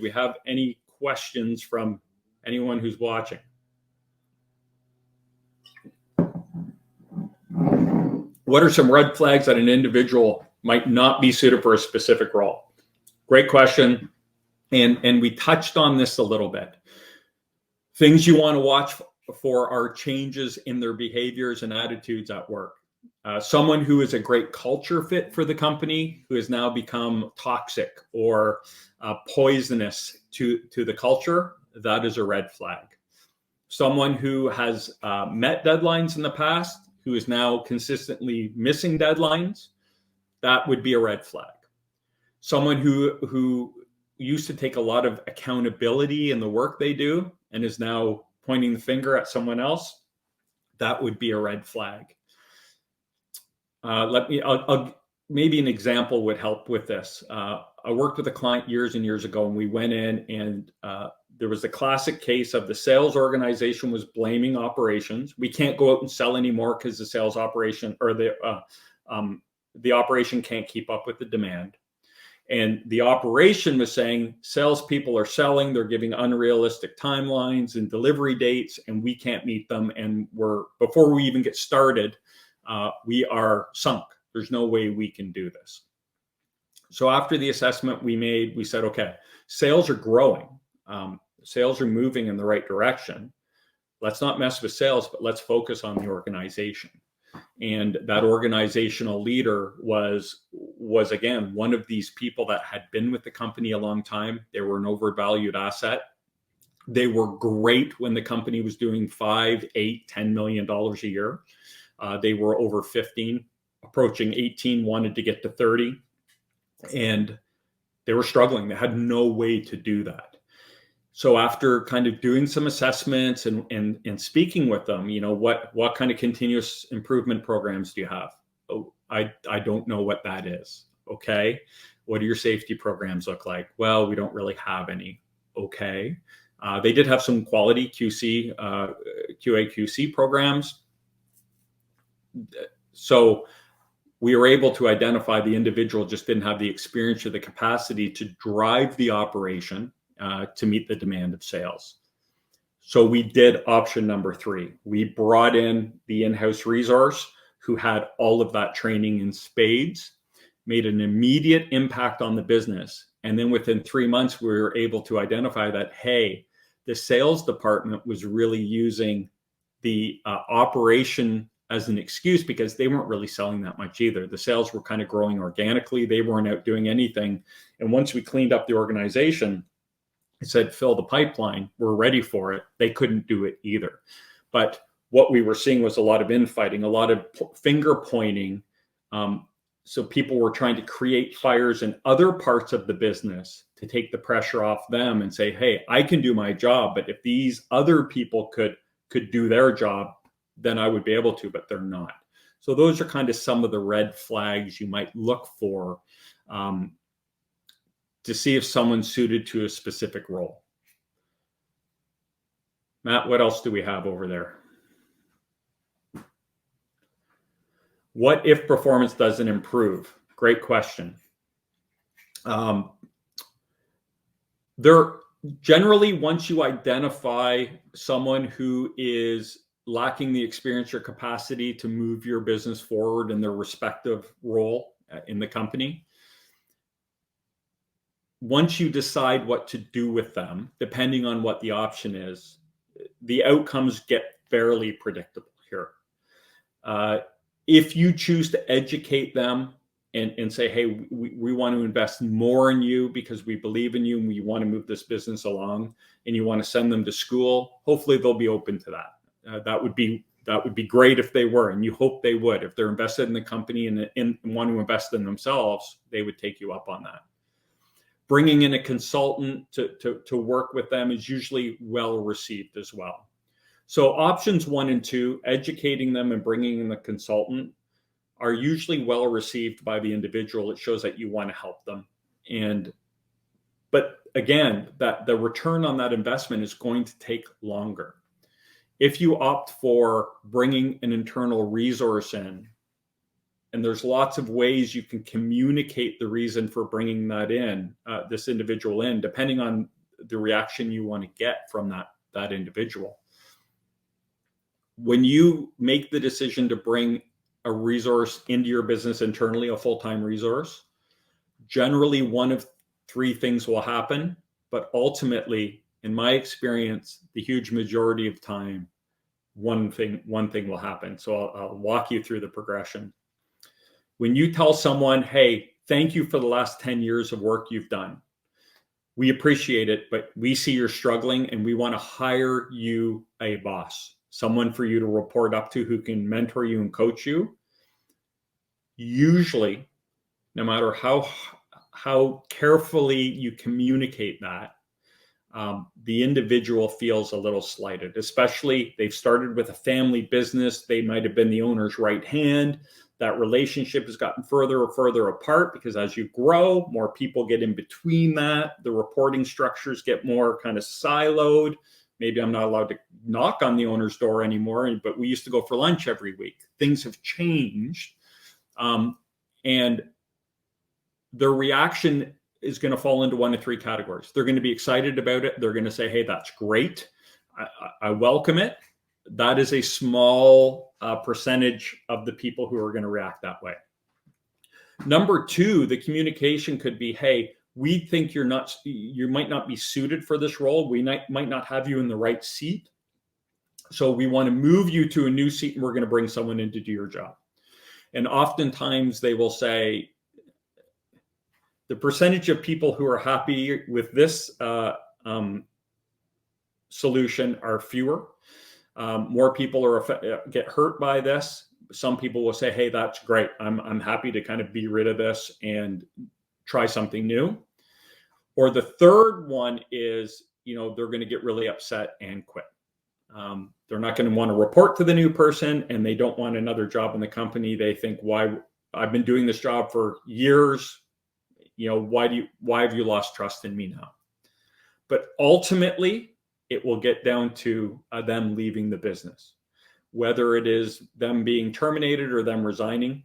Do we have any questions from anyone who's watching? What are some red flags that an individual might not be suited for a specific role? Great question. And we touched on this a little bit. Things you want to watch for are changes in their behaviors and attitudes at work. Someone who is a great culture fit for the company who has now become toxic or poisonous to the culture, that is a red flag. Someone who has met deadlines in the past, who is now consistently missing deadlines, that would be a red flag. Someone who used to take a lot of accountability in the work they do and is now pointing the finger at someone else, that would be a red flag. Maybe an example would help with this. I worked with a client years and years ago, and we went in and there was a classic case of the sales organization was blaming operations. We can't go out and sell anymore because the sales operation or the operation can't keep up with the demand. And the operation was saying salespeople are selling, they're giving unrealistic timelines and delivery dates, and we can't meet them. And before we even get started, we are sunk. There's no way we can do this. So after the assessment we made, we said, okay, sales are growing. Sales are moving in the right direction. Let's not mess with sales, but let's focus on the organization. And that organizational leader was again, one of these people that had been with the company a long time. They were an overvalued asset. They were great when the company was doing $5, $8, $10 million a year. They were over 15, approaching 18, wanted to get to 30. And they were struggling. They had no way to do that. So after kind of doing some assessments and speaking with them, what kind of continuous improvement programs do you have? Oh, I don't know what that is. Okay. What do your safety programs look like? Well, we don't really have any. Okay. They did have some quality QA QC programs. So we were able to identify the individual just didn't have the experience or the capacity to drive the operation to meet the demand of sales. So we did option number 3. We brought in the in-house resource who had all of that training in spades, made an immediate impact on the business. And then within 3 months, we were able to identify that, hey, the sales department was really using the operation as an excuse because they weren't really selling that much either. The sales were kind of growing organically. They weren't out doing anything. And once we cleaned up the organization, it said, fill the pipeline, we're ready for it. They couldn't do it either. But what we were seeing was a lot of infighting, a lot of finger pointing. So people were trying to create fires in other parts of the business to take the pressure off them and say, hey, I can do my job, but if these other people could do their job, then I would be able to, but they're not. So those are kind of some of the red flags you might look for to see if someone's suited to a specific role. Matt, what else do we have over there? What if performance doesn't improve? Great question. Generally, once you identify someone who is lacking the experience or capacity to move your business forward in their respective role in the company, once you decide what to do with them, depending on what the option is, the outcomes get fairly predictable here. If you choose to educate them and say, hey, we want to invest more in you because we believe in you and we want to move this business along, and you want to send them to school, hopefully they'll be open to that. That would be great if they were, and you hope they would. If they're invested in the company and want to invest in themselves, they would take you up on that. Bringing in a consultant to work with them is usually well received as well. So options 1 and 2, educating them and bringing in a consultant, are usually well received by the individual. It shows that you want to help them. But again, that the return on that investment is going to take longer. If you opt for bringing an internal resource in, And there's lots of ways you can communicate the reason for bringing that in, this individual in, depending on the reaction you want to get from that individual. When you make the decision to bring a resource into your business internally, a full-time resource, generally one of three things will happen, but ultimately, in my experience, the huge majority of time, one thing will happen. So I'll walk you through the progression. When you tell someone, hey, thank you for the last 10 years of work you've done. We appreciate it, but we see you're struggling and we want to hire you a boss, someone for you to report up to who can mentor you and coach you. Usually, no matter how carefully you communicate that, the individual feels a little slighted, especially they've started with a family business. They might have been the owner's right hand. That relationship has gotten further and further apart because as you grow, more people get in between that. The reporting structures get more kind of siloed. Maybe I'm not allowed to knock on the owner's door anymore, but we used to go for lunch every week. Things have changed. And their reaction is going to fall into one of three categories. They're going to be excited about it. They're going to say, hey, that's great. I welcome it. That is a small percentage of the people who are going to react that way. Number two, the communication could be, hey, we think you might not be suited for this role. We might not have you in the right seat. So we want to move you to a new seat and we're going to bring someone in to do your job. And oftentimes they will say, the percentage of people who are happy with this solution are fewer. More people get hurt by this. Some people will say, hey, that's great. I'm happy to kind of be rid of this and try something new. Or the third one is, they're going to get really upset and quit. They're not going to want to report to the new person and they don't want another job in the company. They think, why? I've been doing this job for years. Why have you lost trust in me now? But ultimately, it will get down to them leaving the business, whether it is them being terminated or them resigning.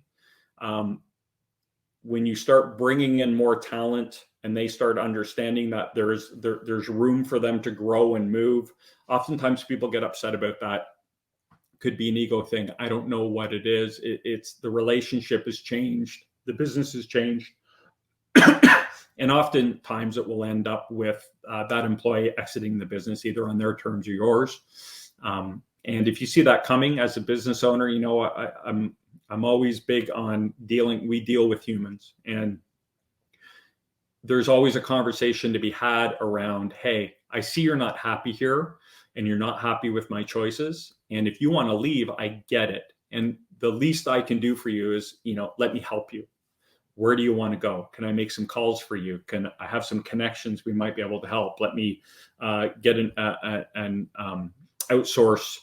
When you start bringing in more talent and they start understanding that there's room for them to grow and move, oftentimes people get upset about that. Could be an ego thing. I don't know what it is. It's the relationship has changed. The business has changed. And oftentimes it will end up with that employee exiting the business either on their terms or yours. And if you see that coming as a business owner, I'm always big on we deal with humans, and there's always a conversation to be had around, hey, I see you're not happy here and you're not happy with my choices. And if you want to leave, I get it. And the least I can do for you is, let me help you. Where do you want to go? Can I make some calls for you? Can I have some connections? We might be able to help. Let me get an outsource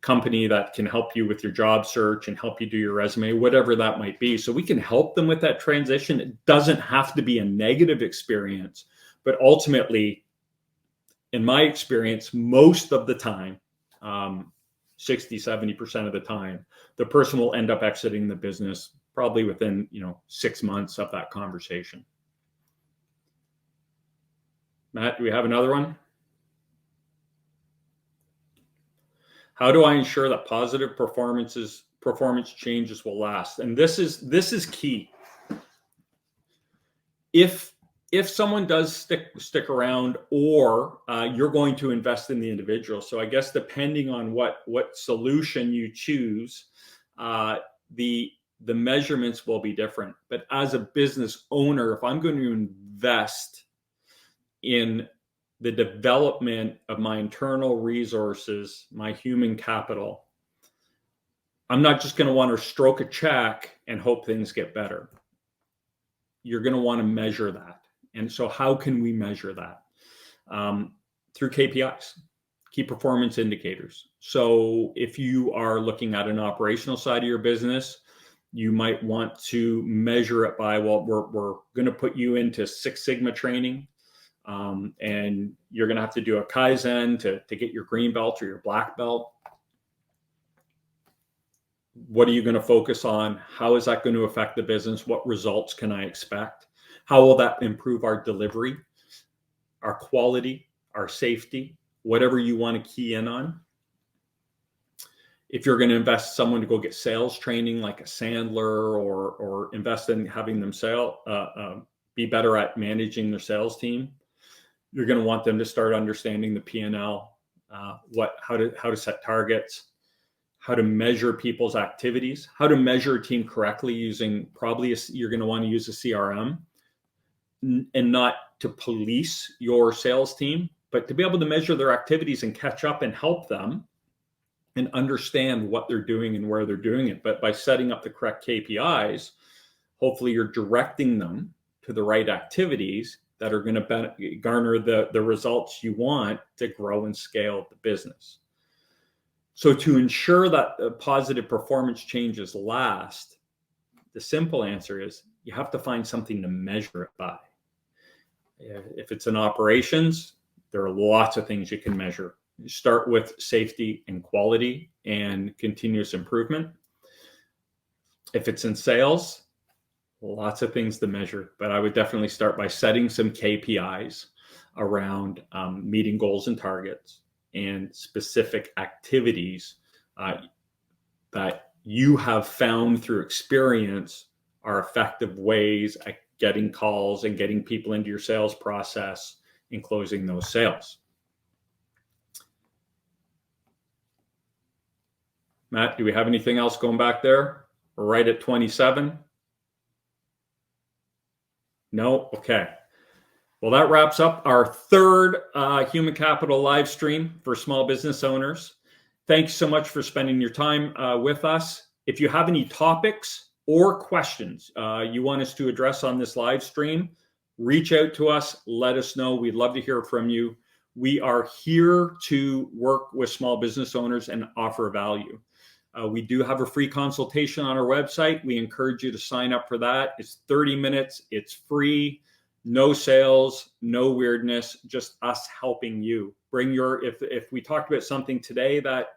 company that can help you with your job search and help you do your resume, whatever that might be. So we can help them with that transition. It doesn't have to be a negative experience, but ultimately, in my experience, most of the time, 60-70% of the time, the person will end up exiting the business probably within 6 months of that conversation. Matt, do we have another one? How do I ensure that positive performance changes will last? And this is key. If someone does stick around, or you're going to invest in the individual. So I guess depending on what solution you choose, the measurements will be different. But as a business owner, if I'm going to invest in the development of my internal resources, my human capital, I'm not just going to want to stroke a check and hope things get better. You're going to want to measure that. And so how can we measure that? Through KPIs, key performance indicators. So if you are looking at an operational side of your business, you might want to measure it by, well, we're going to put you into Six Sigma training, and you're going to have to do a Kaizen to get your green belt or your black belt. What are you going to focus on? How is that going to affect the business? What results can I expect? How will that improve our delivery, our quality, our safety, whatever you want to key in on? If you're going to invest someone to go get sales training, like a Sandler, or invest in having them be better at managing their sales team, you're going to want them to start understanding the P&L, how to set targets, how to measure people's activities, how to measure a team correctly using you're going to want to use a CRM, and not to police your sales team, but to be able to measure their activities and catch up and help them and understand what they're doing and where they're doing it. But by setting up the correct KPIs, hopefully you're directing them to the right activities that are going to garner the results you want to grow and scale the business. So to ensure that positive performance changes last, the simple answer is you have to find something to measure it by. If it's in operations, there are lots of things you can measure. You start with safety and quality and continuous improvement. If it's in sales, lots of things to measure, but I would definitely start by setting some KPIs around meeting goals and targets and specific activities that you have found through experience are effective ways at getting calls and getting people into your sales process and closing those sales. Matt, do we have anything else going back there? We're right at 27. No? Okay. Well, that wraps up our third Human Capital live stream for small business owners. Thanks so much for spending your time with us. If you have any topics or questions you want us to address on this live stream, reach out to us. Let us know. We'd love to hear from you. We are here to work with small business owners and offer value. We do have a free consultation on our website. We encourage you to sign up for that. It's 30 minutes. It's free. No sales, no weirdness, just us helping you. If we talked about something today that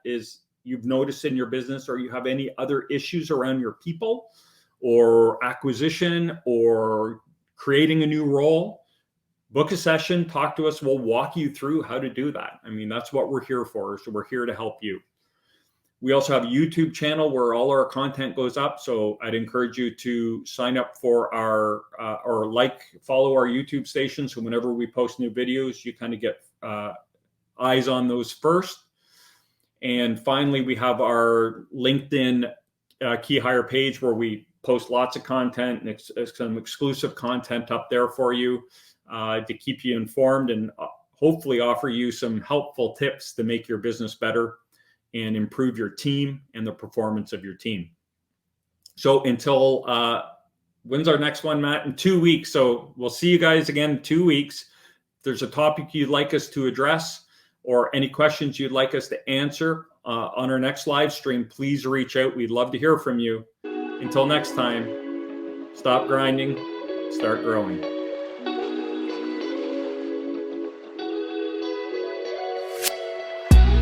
you've noticed in your business, or you have any other issues around your people or acquisition or creating a new role, book a session, talk to us. We'll walk you through how to do that. I mean, that's what we're here for. So we're here to help you. We also have a YouTube channel where all our content goes up. So I'd encourage you to sign up for follow our YouTube station. So whenever we post new videos, you kind of get eyes on those first. And finally, we have our LinkedIn KeyHire page where we post lots of content and some exclusive content up there for you to keep you informed and hopefully offer you some helpful tips to make your business better and improve your team and the performance of your team. So until, when's our next one, Matt? In 2 weeks. So we'll see you guys again in 2 weeks. If there's a topic you'd like us to address or any questions you'd like us to answer on our next live stream, please reach out. We'd love to hear from you. Until next time, stop grinding, start growing.